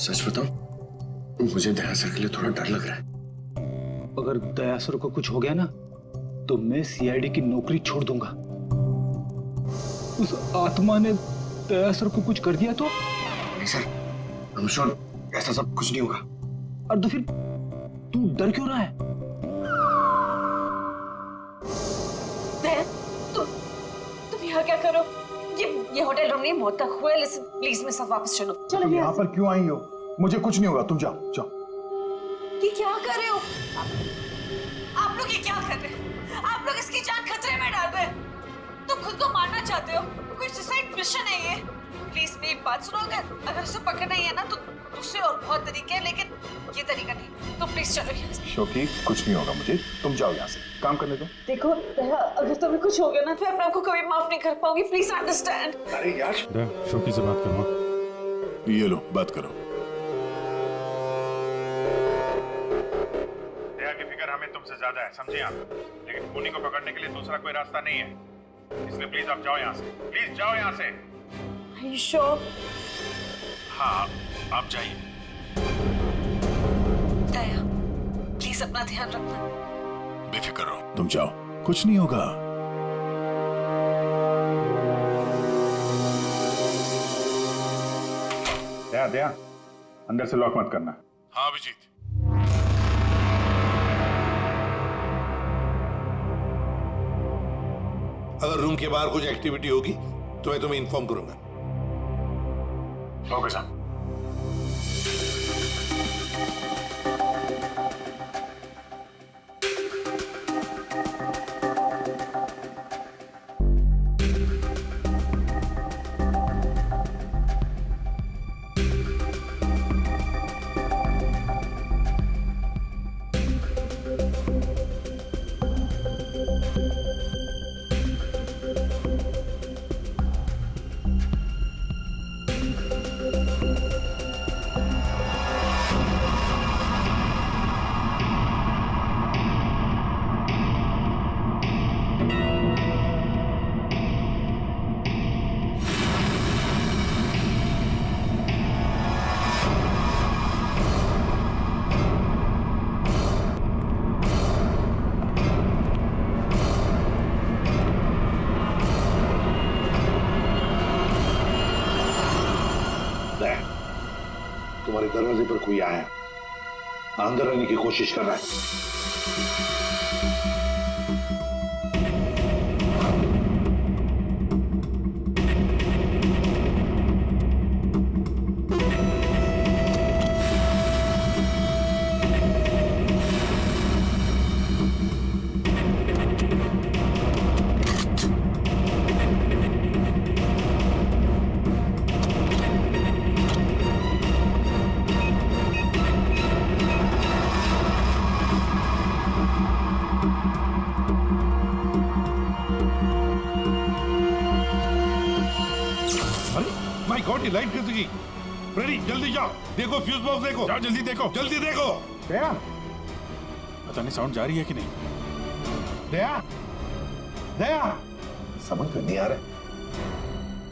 सच बताऊं, मुझे दया सर के लिए थोड़ा डर लग रहा है। अगर दया सर को कुछ हो गया ना तो मैं सीआईडी की नौकरी छोड़ दूंगा। उस आत्मा ने दया सर को कुछ कर दिया तो? नहीं सर, I'm sure ऐसा सब कुछ नहीं होगा। और तो फिर तू डर क्यों रहा है? तुम यहाँ क्या करो? ये होटल रूम नहीं, मौत का कुआं है। लिसन प्लीज, मैं सब वापस चलो। तुम यहाँ पर क्यों आई हो? मुझे कुछ नहीं होगा, तुम जाओ जाओ। ये क्या कर रहे हो आप लोग? ये क्या कर रहे हो आप लोग? इसकी जान खतरे में डाल रहे हैं। तुम खुद को मारना चाहते हो? कोई सुसाइड मिशन है ये? प्लीज मेरी बात सुनो। अगर उसे पकड़ना ही है ना तो दूसरे और बहुत तरीके हैं, लेकिन ये तरीका नहीं। तो प्लीज चलो यहाँ से। शोकी, कुछ नहीं होगा मुझे, तुम जाओ यहाँ से, काम करने दो। देखो दया, अगर तुम्हें कुछ हो गया ना तो मैं अपने आप को कभी माफ नहीं कर पाऊंगी। Please understand. अरे यार, शोकी से बात करो। ये लो, बात करो। दया की फिक्र हमें तुमसे ज्यादा है, समझे आप? लेकिन खूनी को पकड़ने के लिए दूसरा कोई रास्ता नहीं है, इसलिए प्लीज आप जाओ यहाँ से। प्लीज जाओ यहाँ से। Are you sure? हाँ, आप जाइए। दया प्लीज अपना ध्यान रखना। बेफिक्र रहो, तुम जाओ, कुछ नहीं होगा। दया दया, अंदर से लॉक मत करना। हाँ अभिजीत। अगर रूम के बाहर कुछ एक्टिविटी होगी तो मैं तुम्हें इन्फॉर्म करूंगा। ओके साहब। तुम्हारे दरवाजे पर कोई आया, अंदर आने की कोशिश कर रहा है। माय गॉड, ये लाइट कैसे गई? फ्रेडी जल्दी जाओ, देखो फ्यूज बॉक्स देखो। जाओ जल्दी देखो, जल्दी देखो। दया, पता नहीं साउंड जा रही है कि नहीं। दया, दया, समझ में नहीं आ रहा।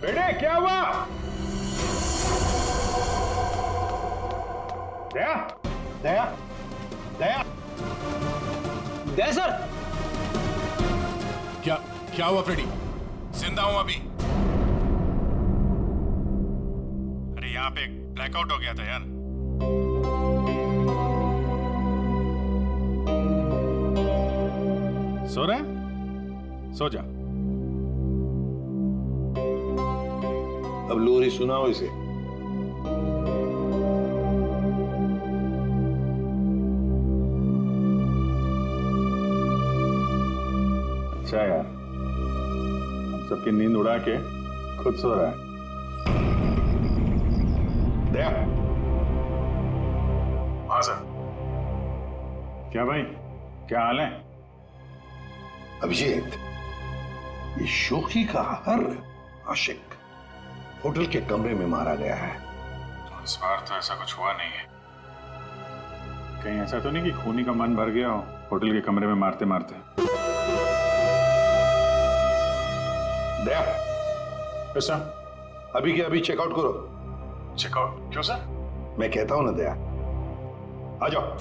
बेटे क्या हुआ? दया, दया, दया, दया सर! क्या क्या हुआ फ्रेडी? जिंदा हूं अभी। अरे यहाँ पे ब्लैकआउट हो गया था यार। सो रहा है? सो जा। अब लोरी सुनाओ इसे। अच्छा यार, हम सबकी नींद उड़ा के खुद सो रहा है। दया, हाँ सर। क्या भाई, क्या हाल है? अभिजीत, ये शोकी का हर आशिक होटल के कमरे में मारा गया है। तो इस बार तो ऐसा कुछ हुआ नहीं है। कहीं ऐसा तो नहीं कि खूनी का मन भर गया हो होटल के कमरे में मारते मारते? दया, सर, अभी के अभी चेकआउट करो। चेकआउट क्यों सर? मैं कहता हूं ना दया, आ जाओ।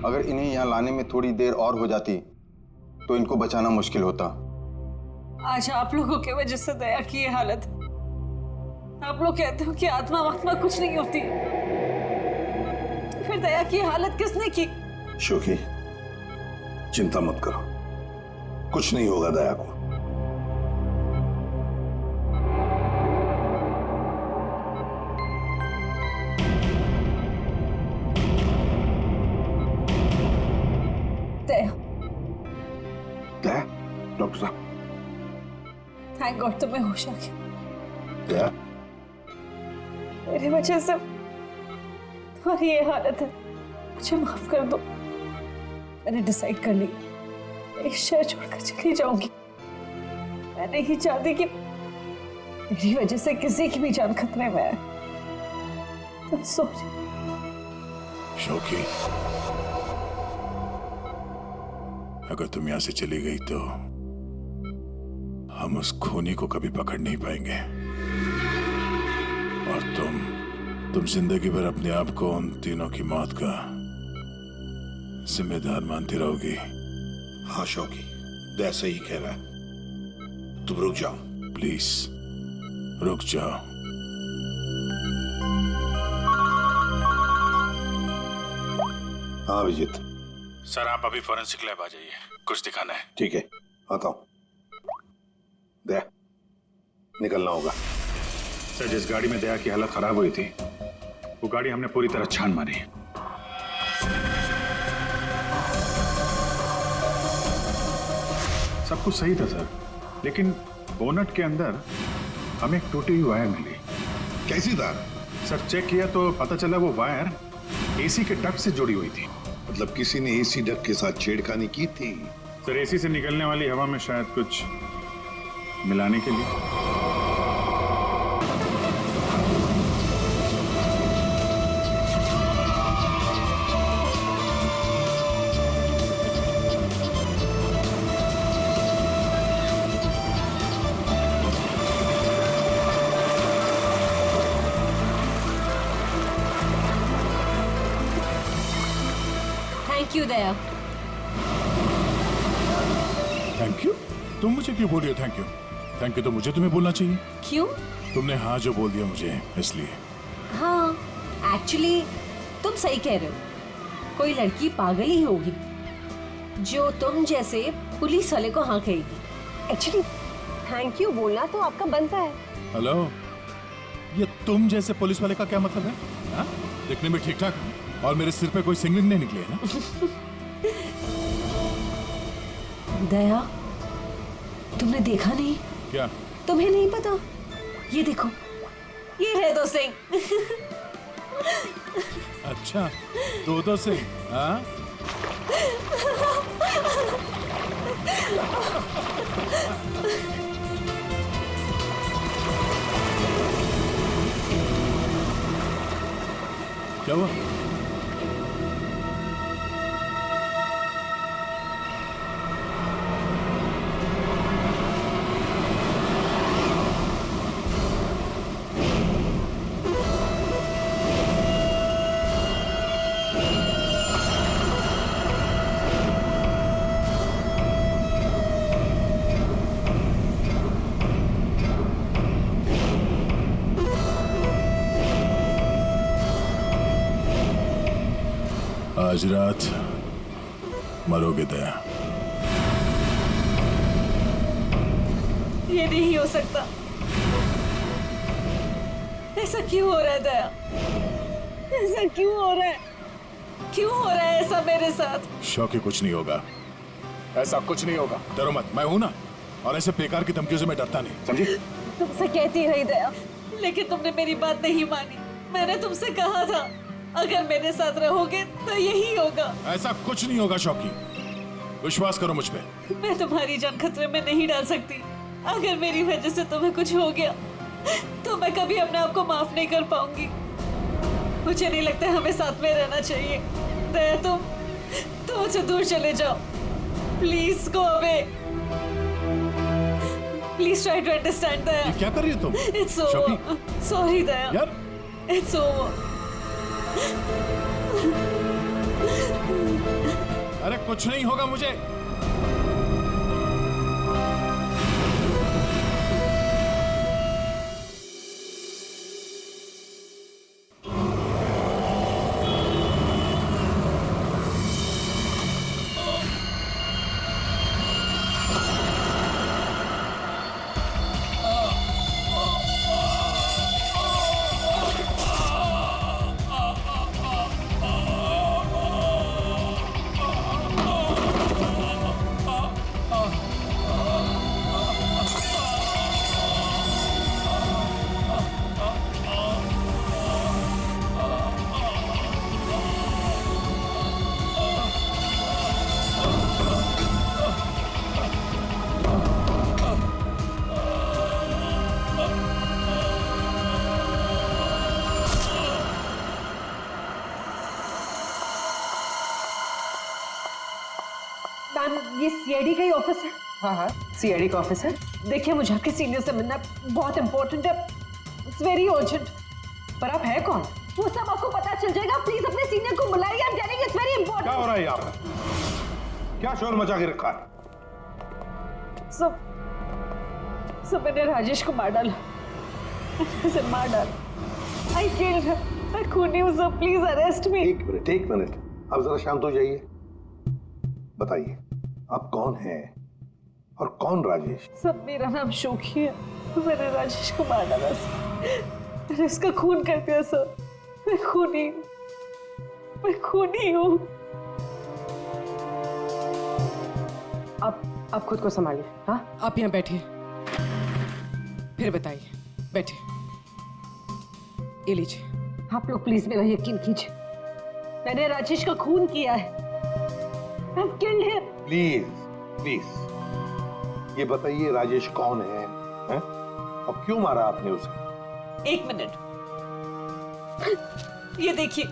अगर इन्हें यहाँ लाने में थोड़ी देर और हो जाती तो इनको बचाना मुश्किल होता। आज आप लोगों की वजह से दया की ये हालत। आप लोग कहते हो कि आत्मा वात्मा कुछ नहीं होती, फिर दया की हालत किसने की? शोकी, चिंता मत करो, कुछ नहीं होगा दया को। दया, दया, डॉक्टर साहब। थैंक गॉड तुम्हें होश आ गया। दया, मेरी वजह से तुम्हारी ये हालत है, मुझे माफ कर दो। मैंने डिसाइड कर लिया, इस शहर छोड़कर चली जाऊंगी। मैं नहीं चाहती कि मेरी वजह से किसी की भी जान खतरे में आए। तुम सोच। शौकी, अगर तुम यहां से चली गई तो हम उस खूनी को कभी पकड़ नहीं पाएंगे और तुम जिंदगी भर अपने आप को उन तीनों की मौत का जिम्मेदार मानती रहोगी। हाँ शौकी, दया सही कह रहा है। तुम रुक जाओ, प्लीज रुक जाओ। हाँ अभिजीत। सर आप अभी फॉरेंसिक लैब आ जाइए, कुछ दिखाना है। ठीक है, आता हूं। दया, निकलना होगा। सर जिस गाड़ी में दया की हालत खराब हुई थी वो गाड़ी हमने पूरी तरह छान मारी। सब कुछ सही था सर, लेकिन बोनट के अंदर हमें एक टूटी हुई वायर मिली। कैसी था? सर चेक किया तो पता चला वो वायर एसी के डक्ट से जुड़ी हुई थी। मतलब किसी ने एसी डक के साथ छेड़खानी की थी? सर एसी से निकलने वाली हवा में शायद कुछ मिलाने के लिए। Thank you Daya. Thank you? तुम मुझे क्यों बोल रही हो थैंक यू? थैंक यू तो मुझे तुम्हें बोलना चाहिए। क्यों? तुमने हाँ जो बोल दिया मुझे इसलिए। हाँ एक्चुअली तुम सही कह रहे हो, कोई लड़की पागल ही होगी जो तुम जैसे पुलिस वाले को हाँ कहेगी। एक्चुअली थैंक यू बोलना तो आपका बनता है। हेलो, ये तुम जैसे पुलिस वाले का क्या मतलब है? हाँ? दिखने में ठीक ठाक और मेरे सिर पे कोई सिंगलिंग नहीं निकली है ना? दया, तुमने देखा नहीं? क्या? तुम्हें नहीं पता? ये देखो, ये है दो सिंह। अच्छा, दो से? हाँ? क्या हुआ? आज रात मरोगे दया। ये नहीं हो सकता। ऐसा क्यों हो रहा है दया? ऐसा क्यों हो रहा है? क्यों हो रहा है ऐसा मेरे साथ? शौकी, कुछ नहीं होगा, ऐसा कुछ नहीं होगा, डरो मत, मैं हूं ना। और ऐसे बेकार की धमकियों से मैं डरता नहीं, समझी? तुमसे कहती रही दया, लेकिन तुमने मेरी बात नहीं मानी। मैंने तुमसे कहा था अगर मेरे साथ रहोगे तो यही होगा। ऐसा कुछ नहीं होगा शौकी, विश्वास करो मुझ पे। मैं तुम्हारी जान खतरे में नहीं डाल सकती। अगर मेरी वजह से तुम्हें कुछ हो गया तो मैं कभी अपने आप को माफ नहीं कर पाऊंगी। मुझे नहीं लगता हमें साथ में रहना चाहिए। दया, तुम मुझसे दूर चले जाओ। Please go away. Please try to understand Daya. ये क्या कर रही हो तुम? It's over. सॉरी दया। यार, इट्स ओवर। अरे कुछ नहीं होगा मुझे। मैम, ये सीआईडी का ही ऑफिस है? हाँ हाँ, सीआईडी का ऑफिस है। देखिए, मुझे आपके सीनियर से मिलना बहुत इंपॉर्टेंट है। It's very urgent. पर आप है कौन? वो सब आपको पता चल जाएगा। प्लीज अपने सीनियर को बुलाइए। I am telling it's very important. क्या हो रहा है यहाँ पर? क्या शोर मचा के रखा है? सब मैंने राजेश को मार डाला। उसे मार डाला। I killed him. मैं खूनी हूँ सर, प्लीज अरेस्ट मी। एक मिनट, अब जरा शांत हो जाइए। बताइए, आप कौन हैं और कौन राजेश? सब, मेरा नाम शोकी है। मैंने राजेश को मार डाला सर। मैंने इसका खून कर दिया सर। मैं खूनी हूँ। आप खुद को संभालिए। हाँ, आप यहाँ बैठिए, फिर बताइए। बैठिए, ये लीजिए। आप लोग प्लीज मेरा यकीन कीजिए। मैंने राजेश का खून किया है। I've killed him. प्लीज ये बताइए, राजेश कौन है? और क्यों मारा आपने उसे? एक मिनट, ये देखिए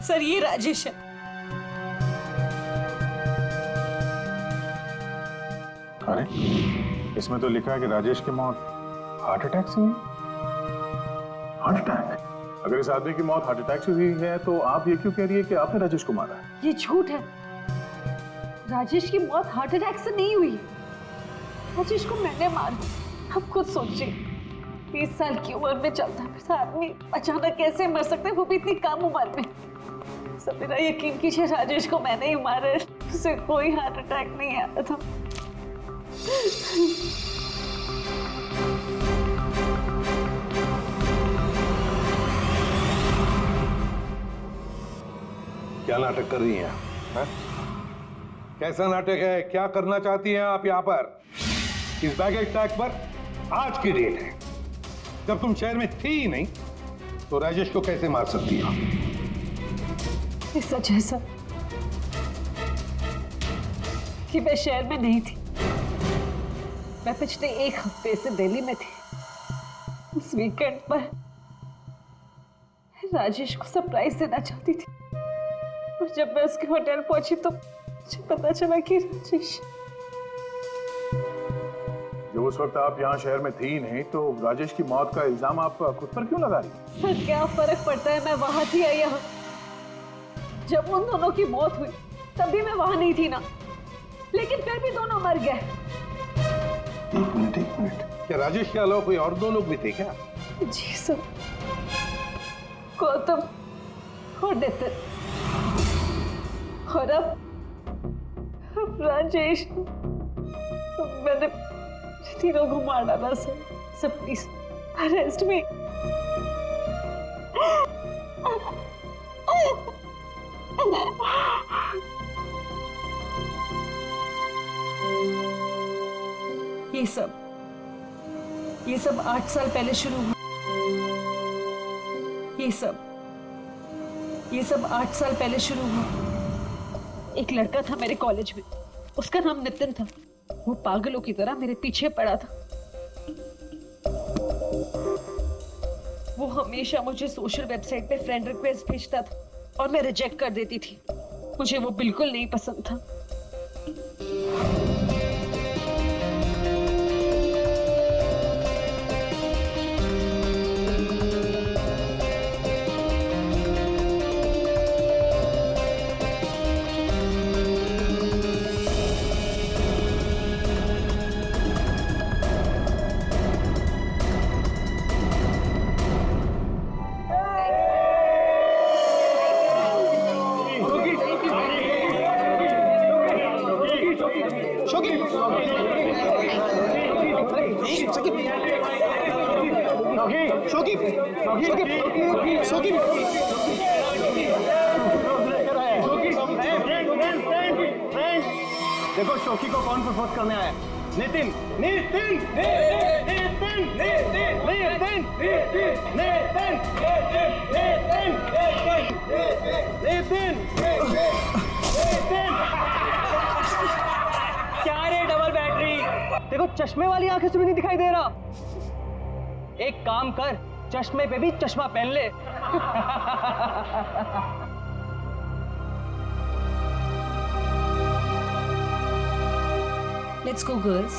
सर, ये राजेश है। अरे, इसमें तो लिखा है कि राजेश की मौत हार्ट अटैक से हुई। Heart attack? अगर इस आदमी की मौत हार्ट अटैक से हुई है तो आप ये क्यों कह रही है कि आपने राजेश को मारा? ये झूठ है। राजेश की मौत हार्ट अटैक से नहीं हुई। राजेश को मैंने मारा। आप खुद सोचिए, 20 साल की उम्र में चलता फिरता आदमी अचानक कैसे मर सकता है, वो भी इतनी कम उम्र में। सब मेरा यकीन कीजिए, राजेश को मैंने ही मारा है। उसे कोई हार्ट अटैक नहीं आया था। क्या नाटक कर रही हैं आप? कैसा नाटक है? क्या करना चाहती हैं आप यहाँ पर? इस बैगेज टैग पर आज की डेट है। जब तुम शहर में थी ही नहीं तो राजेश को कैसे मार सकती हो? ये सच है सर कि मैं शहर में नहीं थी। मैं पिछले 1 हफ्ते से दिल्ली में थी। उस वीकेंड पर राजेश को सरप्राइज देना चाहती थी और जब मैं उसके होटल पहुंची तो मुझे पता चला कि राजेश। जब उस वक्त आप यहाँ शहर में थी नहीं तो राजेश की मौत का इल्जाम आप खुद पर क्यों लगा रही? सर क्या फर्क पड़ता है मैं वहां थी या यहाँ? जब उन दोनों की मौत हुई तब भी मैं वहां नहीं थी ना, लेकिन फिर भी दोनों मर गए। एक मिनट, क्या राजेश के अलावा कोई और 2 लोग भी थे क्या? जी सर, गौतम और नितिन और अब राजेश। तो मैंने तीनों को मार डाला सर प्लीज अरेस्ट मी। ये सब 8 साल पहले शुरू हुआ। ये सब 8 साल पहले शुरू हुआ। एक लड़का था मेरे कॉलेज में, उसका नाम नितिन था। वो पागलों की तरह मेरे पीछे पड़ा था। वो हमेशा मुझे सोशल वेबसाइट पे फ्रेंड रिक्वेस्ट भेजता था और मैं रिजेक्ट कर देती थी। मुझे वो बिल्कुल नहीं पसंद था। देखो शोकी को कौन प्रपोज करने आया? नितिन। नितिन नितिन नितिन नितिन नितिन नितिन नितिन। क्या रे डबल बैटरी? देखो चश्मे वाली आंखें से भी नहीं दिखाई दे रहा। एक काम कर, चश्मे पे भी चश्मा पहन ले। Let's go, girls.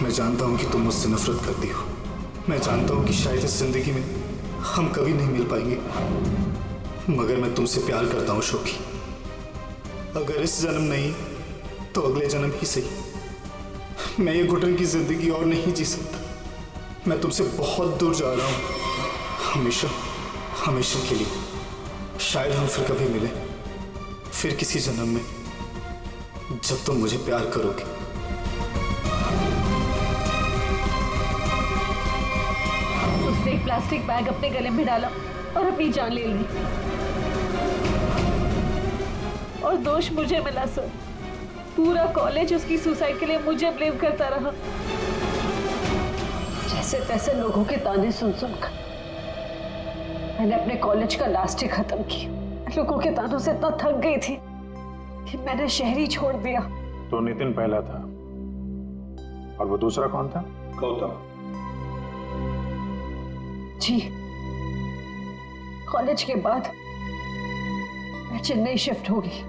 मैं जानता हूं कि तुम मुझसे नफरत करती हो। मैं जानता हूं कि शायद इस जिंदगी में हम कभी नहीं मिल पाएंगे, मगर मैं तुमसे प्यार करता हूं शोकी। अगर इस जन्म नहीं तो अगले जन्म ही सही। मैं ये घुटन की जिंदगी और नहीं जी सकता। मैं तुमसे बहुत दूर जा रहा हूं, हमेशा हमेशा के लिए। शायद हम फिर कभी मिले, फिर किसी जन्म में, जब तुम मुझे प्यार करोगे। उसने एक प्लास्टिक बैग अपने गले में डाला और अपनी जान ले ली। और दोष मुझे मिला सर। पूरा कॉलेज उसकी सुसाइड के लिए मुझे ब्लेम करता रहा। जैसे तैसे लोगों के ताने सुन सुनकर मैंने अपने कॉलेज का लास्ट ईयर खत्म किया। लोगों के तानों से इतना थक गई थी कि मैंने शहर ही छोड़ दिया। तो नितिन पहला था और वो दूसरा कौन था? गौतम। जी, कॉलेज के बाद मैं चेन्नई शिफ्ट हो गई।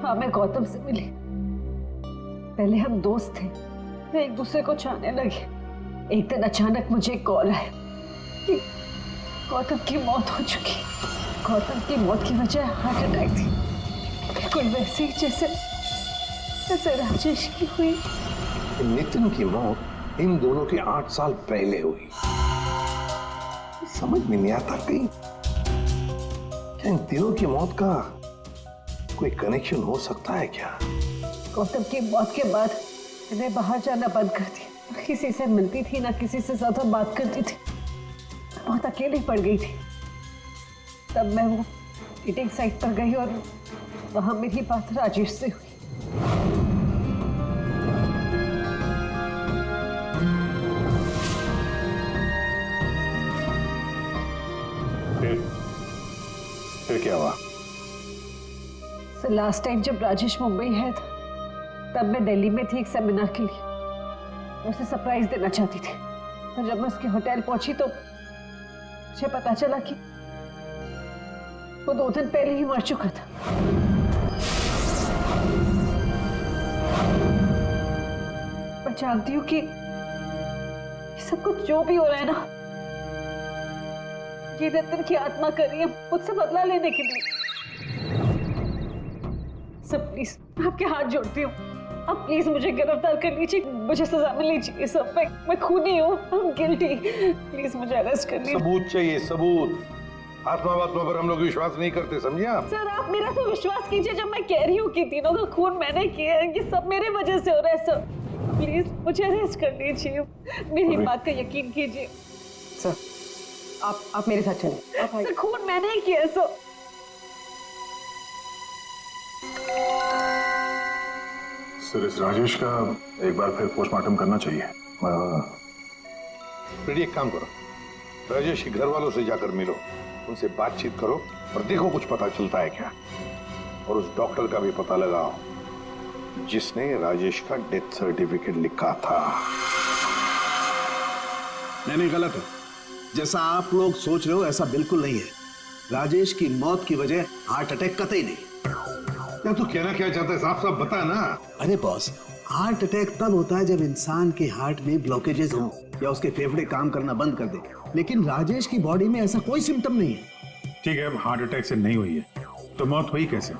हाँ, मैं गौतम से मिली। पहले हम दोस्त थे, मैं एक दूसरे को चाहने लगे। एक दिन अचानक मुझे कॉल आया कि गौतम की मौत हो चुकी। गौतम की मौत की वजह हार्ट अटैक थी, बिल्कुल वैसे ही जैसे राजेश की हुई। नितिन की मौत इन दोनों की 8 साल पहले हुई। समझ में नहीं आता कहीं क्या इन तीनों की मौत का कोई कनेक्शन हो सकता है क्या? गौतम की मौत के बाद मैंने बाहर जाना बंद कर दिया। ना किसी से मिलती थी, ना किसी से ज्यादा बात करती थी। बहुत अकेली पड़ गई थी। तब मैं वो मीटिंग साइट पर गई और वहां मेरी बात राजेश से हुई। फिर क्या हुआ? लास्ट टाइम जब राजेश मुंबई है था, तब मैं दिल्ली में थी एक सेमिनार के लिए। मैं उसे सरप्राइज देना चाहती थी। और जब मैं उसके होटल पहुंची तो मुझे पता चला कि वो 2 दिन पहले ही मर चुका था। मैं जानती हूँ कि सब कुछ जो भी हो रहा है ना, ये रतन की आत्मा कर रही है मुझसे बदला लेने के लिए। सब प्लीज आपके हाथ जोड़ती हूँ, आप प्लीज मुझे गिरफ्तार कर लीजिए, मुझे सजा मिलनी चाहिए। सब मैं खूनी हूँ, I'm guilty। प्लीज मुझे अरेस्ट कर लीजिए। सबूत चाहिए, सबूत। आत्मा पर हम लोग विश्वास नहीं करते, समझे आप? सर आप मेरा तो विश्वास कीजिए जब मैं कह रही हूँ कि तीनों का खून मैंने किया है। ये सब मेरे वजह से हो रहा है सर। प्लीज मुझे अरेस्ट कर लीजिए, मेरी बात का यकीन कीजिए। सर आप मेरे साथ चलें। सर खून मैंने ही किया सर। सर इस राजेश का एक बार फिर पोस्टमार्टम करना चाहिए। फिर एक काम करो, राजेश के घर वालों से जाकर मिलो, उनसे बातचीत करो और देखो कुछ पता चलता है क्या। और उस डॉक्टर का भी पता लगाओ जिसने राजेश का डेथ सर्टिफिकेट लिखा था। नहीं गलत है। जैसा आप लोग सोच रहे हो ऐसा बिल्कुल नहीं है। राजेश की मौत की वजह हार्ट अटैक कतई नहीं। क्या तू कहना क्या चाहता है? साफ साफ बता ना। अरे बॉस, हार्ट अटैक तब होता है जब इंसान के हार्ट में ब्लॉकेजेस हो या उसके फेफड़े काम करना बंद कर दे। लेकिन राजेश की बॉडी में ऐसा कोई सिम्टम नहीं है। ठीक है, अब हार्ट अटैक से नहीं हुई है तो मौत हुई कैसे?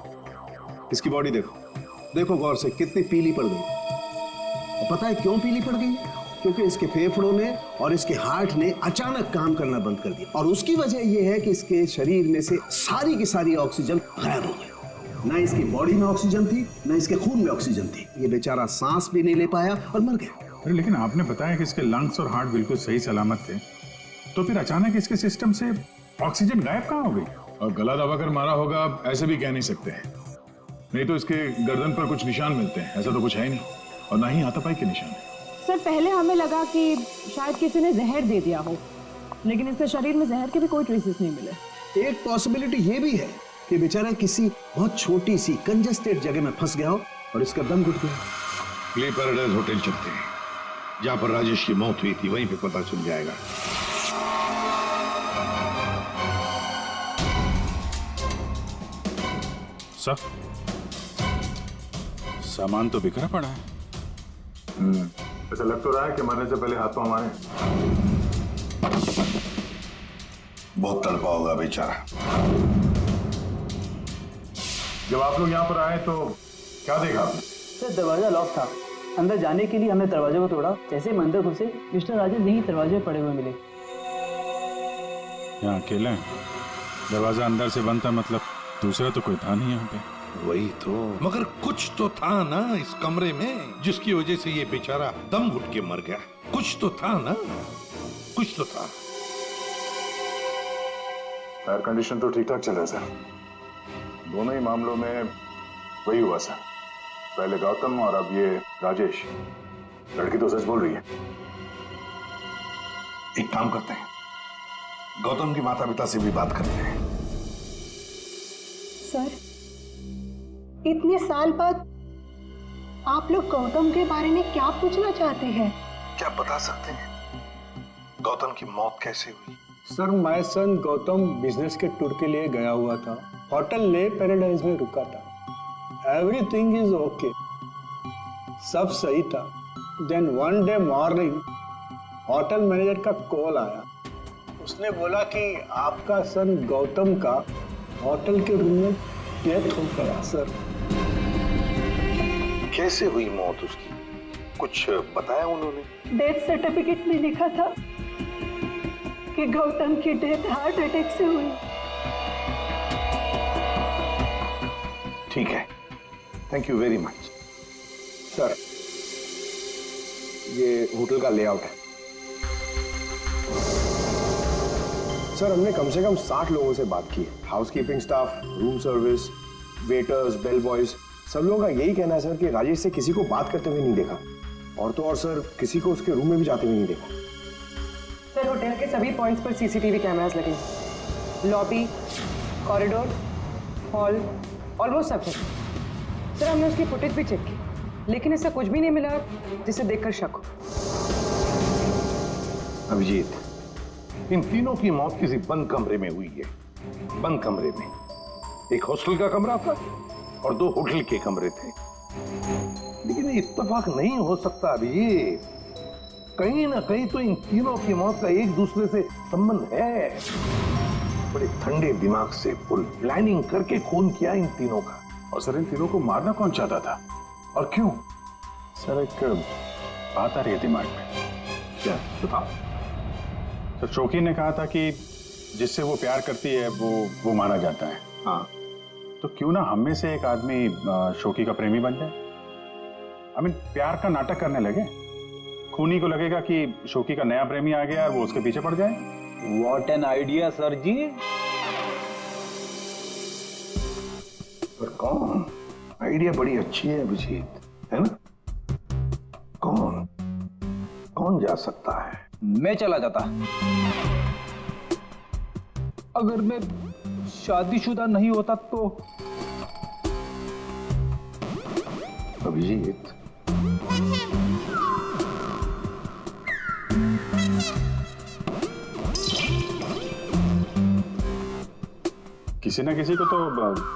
इसकी बॉडी देखो गौर से, कितनी पीली पड़ गई। और पता है क्यों पीली पड़ गई? क्योंकि इसके फेफड़ों ने और इसके हार्ट ने अचानक काम करना बंद कर दिया। और उसकी वजह यह है कि इसके शरीर में से सारी की सारी ऑक्सीजन गायब हो गई। ना इसकी बॉडी में ऑक्सीजन थी, ना इसके खून में ऑक्सीजन थी। ये बेचारा सांस भी नहीं ले पाया और मर गया। अरे लेकिन आपने बताया कि इसके लंग्स और हार्ट बिल्कुल सही सलामत थे, तो फिर अचानक इसके सिस्टम से ऑक्सीजन गायब कहाँ हो गई? और गला दबाकर मारा होगा ऐसे भी कह नहीं सकते हैं। नहीं तो इसके गर्दन पर कुछ निशान मिलते हैं, ऐसा तो कुछ है ही नहीं। और ना ही हाथापाई के निशान है। सर पहले हमें लगा कि शायद किसी ने जहर दे दिया हो, लेकिन इसके शरीर में जहर के भी कोई ट्रेसेस नहीं मिले। एक पॉसिबिलिटी ये भी है कि बेचारा किसी बहुत छोटी सी कंजेस्टेड जगह में फंस गया हो और इसका दम घुट गया। ग्ले पैराडाइज होटल चलते हैं, जहां पर राजेश की मौत हुई थी, वहीं पे पता चल जाएगा। सर सामान तो बिखरा पड़ा है। ऐसा लग तो रहा है कि मरने से पहले हाथ पांव मारे। बहुत तड़पा होगा बेचारा। जब आप लोग यहाँ पर आए तो क्या देखा आपने? सर दरवाजा लॉक था। अंदर जाने के लिए हमने दरवाजे को तोड़ा। जैसे हम अंदर घुसे, मिस्टर राजेश यहीं दरवाजे पड़े हुए मिले। यहाँ अकेले हैं? दरवाजा अंदर से बंद था, मतलब दूसरा तो कोई था नहीं यहाँ पे। वही तो, मगर कुछ तो था ना इस कमरे में जिसकी वजह से ये बेचारा दम घुट के मर गया। कुछ तो था ना, कुछ तो था। एयर कंडीशन तो ठीक ठाक चल रहा है सर। दोनों ही मामलों में वही हुआ सर, पहले गौतम और अब ये राजेश। लड़की तो सच बोल रही है। एक काम करते हैं, गौतम के माता पिता से भी बात करते हैं। सर इतने साल बाद आप लोग गौतम के बारे में क्या पूछना चाहते हैं? क्या बता सकते हैं गौतम की मौत कैसे हुई? Sir my son Gautam business के टूर के लिए गया हुआ था। होटल ले पैराडाइज में रुका था। एवरीथिंग इज ओके, सब सही था। Then one day morning hotel manager का कॉल आया। उसने बोला कि आपका सन गौतम का होटल के रूम में डेथ हो गया। सर कैसे हुई मौत उसकी, कुछ बताया उन्होंने? डेथ सर्टिफिकेट में लिखा था कि कि गौतम की डेथ हार्ट अटैक से हुई। ठीक है, thank you very much. Sir, ये होटल का लेआउट है। सर, हमने कम से कम 60 लोगों से बात की है। Housekeeping staff, room service, waiters, bell boys, सब लोगों का यही कहना है सर कि राजेश से किसी को बात करते हुए नहीं देखा, और तो और सर किसी को उसके रूम में भी जाते हुए नहीं देखा। सर, होटल के सभी पॉइंट्स पर सीसीटीवी कैमरास लगे हैं। लॉबी, कॉरिडोर, हॉल, ऑलमोस्ट सब है। सर, हमने उसकी फुटेज भी चेक की, लेकिन ऐसा कुछ भी नहीं मिला जिसे देखकर शक हो। अभिजीत, इन तीनों की मौत किसी बंद कमरे में हुई है। बंद कमरे में एक हॉस्टल का कमरा था और 2 होटल के कमरे थे। लेकिन इत्तेफाक नहीं हो सकता अभिजीत। कहीं ना कहीं तो इन तीनों की मौत का एक दूसरे से संबंध है। बड़े ठंडे दिमाग से फुल प्लानिंग करके खून किया इन तीनों का। और सर, इन तीनों को मारना कौन चाहता था और क्यों? सर, एक बात आ रही है दिमाग में। क्या बताओ? सर, शोकी ने कहा था कि जिससे वो प्यार करती है वो मारा जाता है। हाँ, तो क्यों ना हम में से एक आदमी शोकी का प्रेमी बन जाए। प्यार का नाटक करने लगे। खूनी को लगेगा कि शोकी का नया प्रेमी आ गया और वो उसके पीछे पड़ जाए। What an idea, सर जी। पर कौन? आइडिया बड़ी अच्छी है अभिजीत, है ना? कौन जा सकता है? मैं चला जाता। अगर मैं शादीशुदा नहीं होता तो। अभिजीत, किसी ना किसी को तो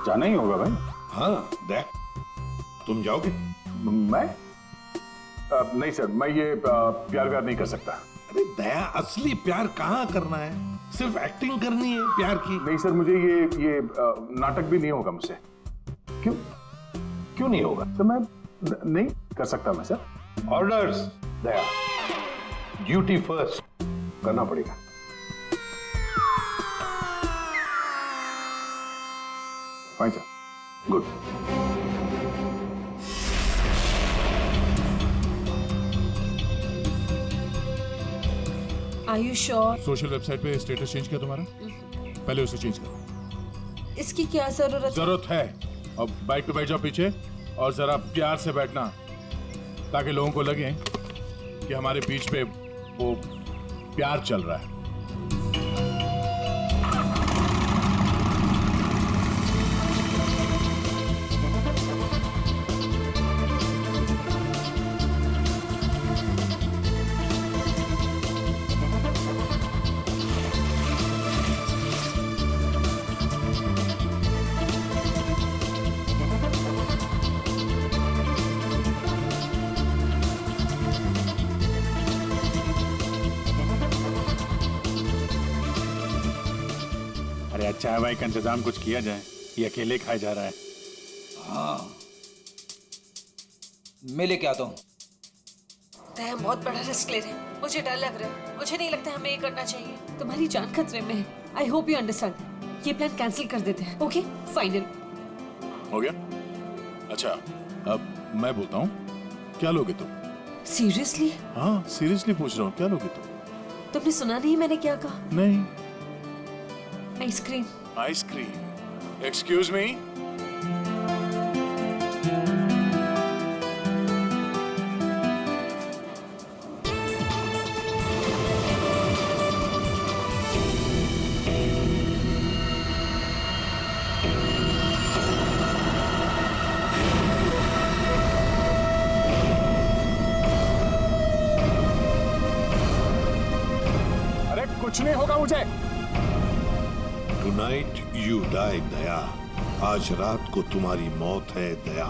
जाना ही होगा भाई। हाँ, दया, तुम जाओगे? मैं नहीं सर, मैं ये प्यार नहीं कर सकता। अरे दया, असली प्यार कहाँ करना है? सिर्फ एक्टिंग करनी है प्यार की। नहीं सर, मुझे ये नाटक भी नहीं होगा मुझसे। क्यों नहीं होगा? तो मैं नहीं कर सकता मैं सर। ऑर्डर्स दया, ड्यूटी फर्स्ट करना पड़ेगा। Fine sir, good. Are you sure? Social website पे स्टेटस चेंज किया तुम्हारा? पहले उसे चेंज करो। इसकी क्या जरूरत है? अब बाइक पे बैठ जाओ पीछे और जरा प्यार से बैठना, ताकि लोगों को लगे कि हमारे बीच पे वो प्यार चल रहा है। अरे चाय वाय का इंतजाम कुछ किया जाए, ये अकेले खाया जा रहा है। हाँ, मैं लेके आता हूँ। हम बहुत बड़ा रिस्क ले रहे हैं, मुझे डर लग रहा है। मुझे नहीं लगता हमें ये करना चाहिए। तुम्हारी जान खतरे में है। I hope you understand. ये प्लान कैंसिल कर देते हैं। ओके, फाइनल हो गया? अच्छा, अब मैं बोलता हूँ, क्या लोगे तुम? सीरियसली? हाँ, सीरियसली पूछ रहा हूँ, क्या लोगे तुम? तुमने सुना नहीं मैंने क्या कहा? नहीं। आइसक्रीम। आइसक्रीम? Excuse me? अरे कुछ नहीं होगा मुझे। Tonight you die, दया। आज रात को तुम्हारी मौत है दया।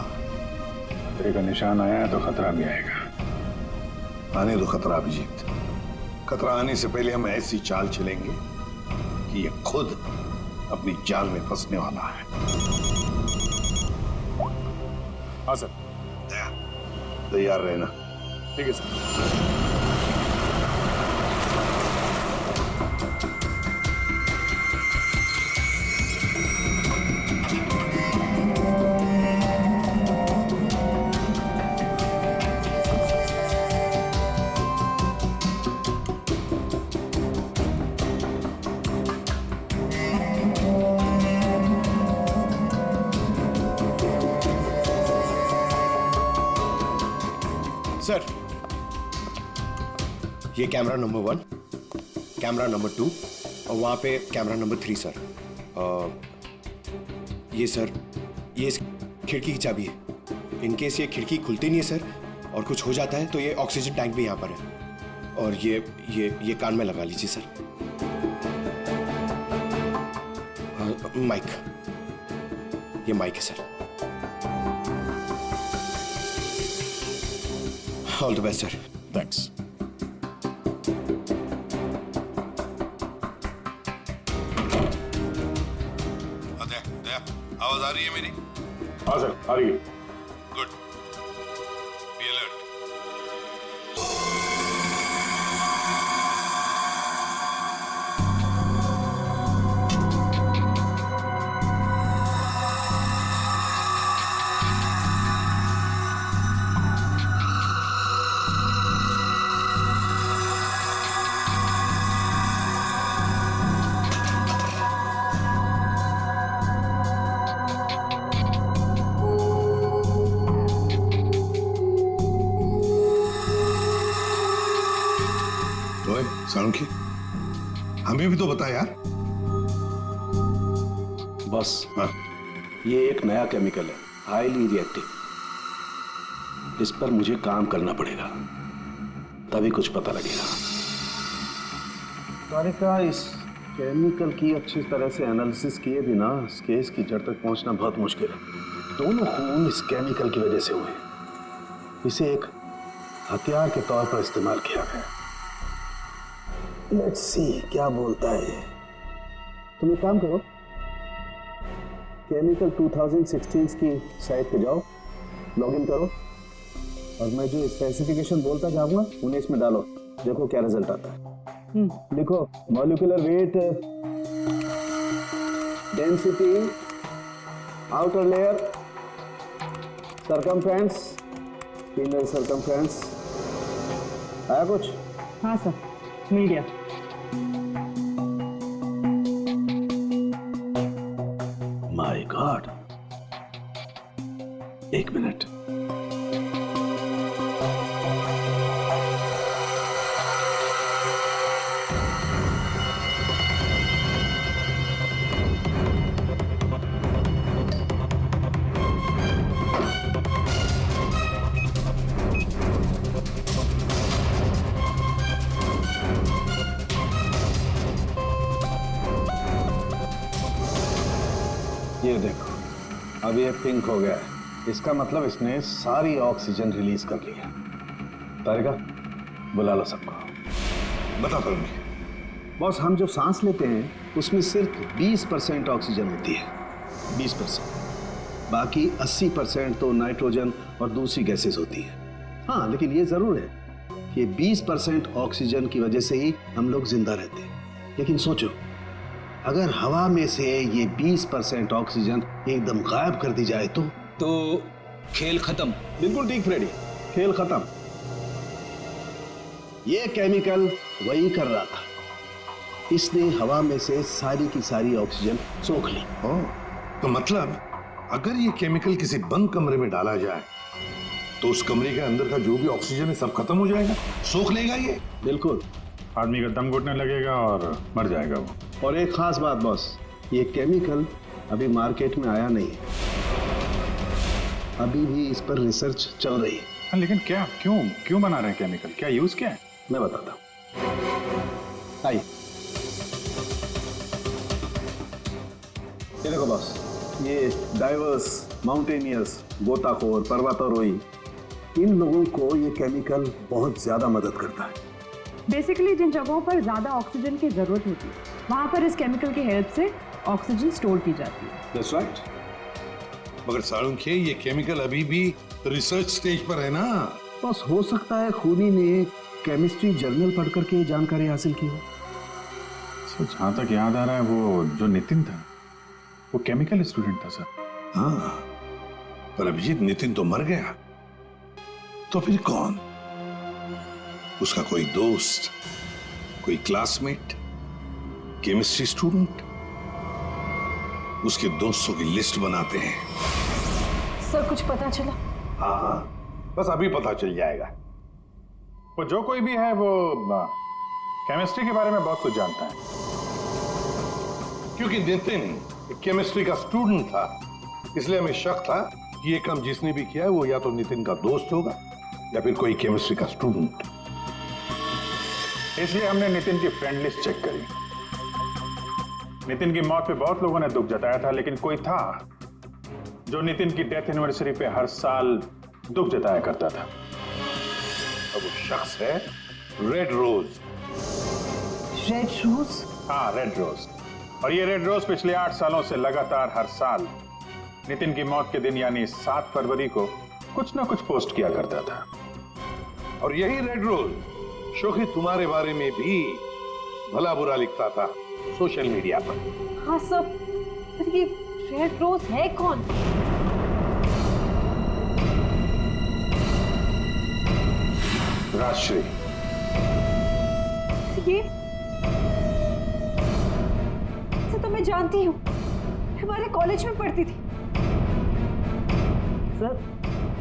खतरे का निशान आया है तो खतरा भी आएगा। आने दो खतरा अभिजीत। खतरा आने से पहले हम ऐसी चाल चलेंगे कि ये खुद अपनी जाल में फंसने वाला है। हाँ सर। दया, तैयार रहना। ठीक है सर। सर, ये कैमरा नंबर 1, कैमरा नंबर 2 और वहाँ पे कैमरा नंबर 3 सर। ये सर, ये इस खिड़की की चाबी है। इनकेस ये खिड़की खुलती नहीं है सर और कुछ हो जाता है तो ये ऑक्सीजन टैंक भी यहाँ पर है। और ये कान में लगा लीजिए सर। माइक, ये माइक है sir. All the best sir. Thanks. आवाज आ रही है मेरी? हाँ सर, आ रही है। Good, be alert. सालुंखी, हमें भी तो बता यार। बस हाँ। ये एक नया केमिकल है, हाईली रिएक्टिव। इस पर मुझे काम करना पड़ेगा, तभी कुछ पता लगेगा। तारिका, इस केमिकल की अच्छी तरह से एनालिसिस किए बिना इस केस की जड़ तक पहुंचना बहुत मुश्किल है। दोनों खून इस केमिकल की वजह से हुए। इसे एक हथियार के तौर पर इस्तेमाल किया गया। लेट्स सी क्या बोलता है। तुम एक काम करो, केमिकल 2016 की साइट पे जाओ, लॉगिन करो और मैं जो स्पेसिफिकेशन बोलता जाऊंगा उन्हें इसमें डालो, देखो क्या रिजल्ट आता है। लिखो molecular weight, density, outer layer, circumference, inner circumference. आया कुछ? हाँ सर, मिल गया। माय गॉड, एक मिनट। ये देखो, अब ये पिंक हो गया है। इसका मतलब इसने सारी ऑक्सीजन रिलीज कर ली है। तारिका, बुला लो सबको। बता करूंगी। बॉस, हम जो सांस लेते हैं उसमें सिर्फ 20% ऑक्सीजन होती है, 20%। बाकी 80% तो नाइट्रोजन और दूसरी गैसेस होती है। हाँ, लेकिन ये जरूर है कि 20% ऑक्सीजन की वजह से ही हम लोग जिंदा रहते हैं। लेकिन सोचो, अगर हवा में से ये 20% ऑक्सीजन एकदम गायब कर दी जाए तो खेल खत्म। बिल्कुल ठीक फ्रेडी, खेल खत्म। ये केमिकल वही कर रहा था। इसने हवा में से सारी की सारी ऑक्सीजन सोख ली। तो मतलब अगर ये केमिकल किसी बंद कमरे में डाला जाए तो उस कमरे के अंदर का जो भी ऑक्सीजन है सब खत्म हो जाएगा, सोख लेगा ये। बिल्कुल। आदमी का दम घुटने लगेगा और मर जाएगा वो। और एक खास बात बॉस, ये केमिकल अभी मार्केट में आया नहीं है, अभी भी इस पर रिसर्च चल रही है। हाँ, लेकिन क्या, क्यों बना रहे हैं केमिकल? क्या यूज क्या है? मैं बताता हूँ। आइए, ये देखो बॉस, ये डाइवर्स, माउंटेनियर्स, गोताखोर, पर्वतारोही, इन लोगों को ये केमिकल बहुत ज्यादा मदद करता है। बेसिकली जिन जगहों पर ज्यादा ऑक्सीजन की जरूरत होती है वहां पर इस केमिकल की हेल्प से ऑक्सीजन स्टोर की जाती है। That's right. मगर सालुंखे, ये केमिकल अभी भी रिसर्च स्टेज पर है ना। बस हो सकता है खूनी ने केमिस्ट्री जर्नल पढ़ करके जानकारी हासिल की हो। जहां तक याद आ रहा है, वो जो नितिन था वो केमिकल स्टूडेंट था सर। हाँ, पर अभिजीत, नितिन तो मर गया, तो फिर कौन? उसका कोई दोस्त, कोई क्लासमेट, केमिस्ट्री स्टूडेंट? उसके दोस्तों की लिस्ट बनाते हैं। सर, कुछ पता चला? हाँ, बस अभी पता चल जाएगा। वो जो कोई भी है वो केमिस्ट्री के बारे में बहुत कुछ जानता है। क्योंकि नितिन केमिस्ट्री का स्टूडेंट था, इसलिए हमें शक था कि ये काम जिसने भी किया है वो या तो नितिन का दोस्त होगा या फिर कोई केमिस्ट्री का स्टूडेंट। इसलिए हमने नितिन की फ्रेंड लिस्ट चेक करी। नितिन की मौत पे बहुत लोगों ने दुख जताया था, लेकिन कोई था जो नितिन की डेथ एनिवर्सरी पे हर साल दुख जताया करता था। अब वो शख्स है रेड रोज। Red rose? हाँ, रेड रोज। और ये रेड रोज पिछले 8 सालों से लगातार हर साल नितिन की मौत के दिन यानी 7 फरवरी को कुछ ना कुछ पोस्ट किया करता था। और यही रेड रोज शोखी तुम्हारे बारे में भी भला बुरा लिखता था सोशल मीडिया पर। हाँ सर, पर ये रेड रोज है कौन? राजश्री। ये तो मैं जानती हूँ, हमारे कॉलेज में पढ़ती थी। सर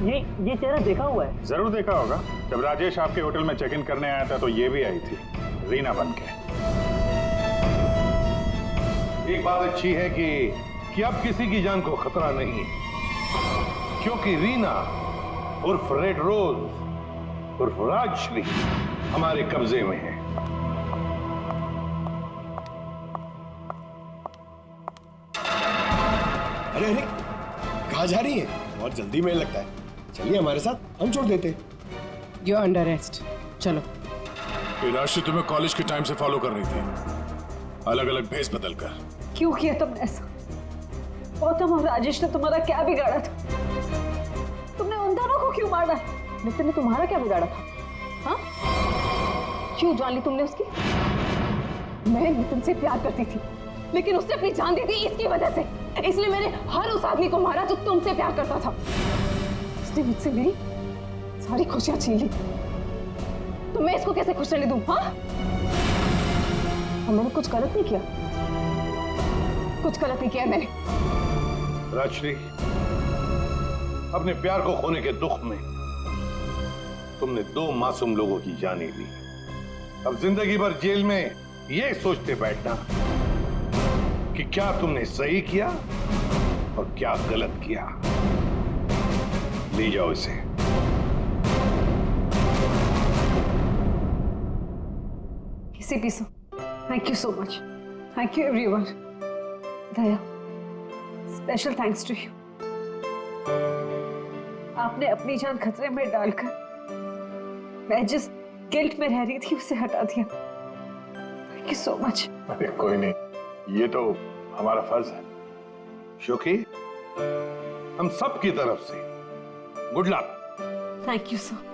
ये चेहरा देखा हुआ है। जरूर देखा होगा। जब राजेश आपके होटल में चेक इन करने आया था तो ये भी आई थी, रीना बनके। एक बात अच्छी है कि अब किसी की जान को खतरा नहीं, क्योंकि रीना उर्फ रेड रोज उर्फ राजश्री हमारे कब्जे में है। अरे अरे, कहाँ जा रही है? बहुत जल्दी में लगता है। चलिए हमारे साथ, हम छोड़ देते। यू अंडर अरेस्ट, चलो। राशि तुम्हें कॉलेज के टाइम से फॉलो कर रही थी, अलग अलग भेस बदल कर। क्यों किया तुमने ऐसा? गौतम और राजेश ने तुम्हारा क्या बिगाड़ा था? तुमने उन दोनों को क्यों मारा? नितिन ने तुम्हारा क्या बिगाड़ा था? हाँ? क्यों जान ली तुमने उसकी? मैं नितिन से प्यार करती थी, लेकिन उसने अपनी जान दी थी इसकी वजह से। इसलिए मैंने हर उस आदमी को मारा जो तुमसे प्यार करता था। उसने मुझसे मेरी सारी खुशियां छीन ली, तो मैं इसको कैसे खुश रहने दूं? हाँ? मैंने कुछ गलत नहीं किया, कुछ गलत नहीं किया मैंने। राजश्री, अपने प्यार को खोने के दुख में तुमने 2 मासूम लोगों की जानें ली। अब जिंदगी भर जेल में ये सोचते बैठना कि क्या तुमने सही किया और क्या गलत किया। ले जाओ इसे। इसे पीसो। Thank you so much. Thank you everyone. Daya, special thanks to you. आपने अपनी जान खतरे में डालकर मैं जिस गिल्ट में रह रही थी उसे हटा दिया। Thank you so much. अरे कोई नहीं, ये तो हमारा फर्ज है। शोकी, हम सब की तरफ से good luck. Thank you sir.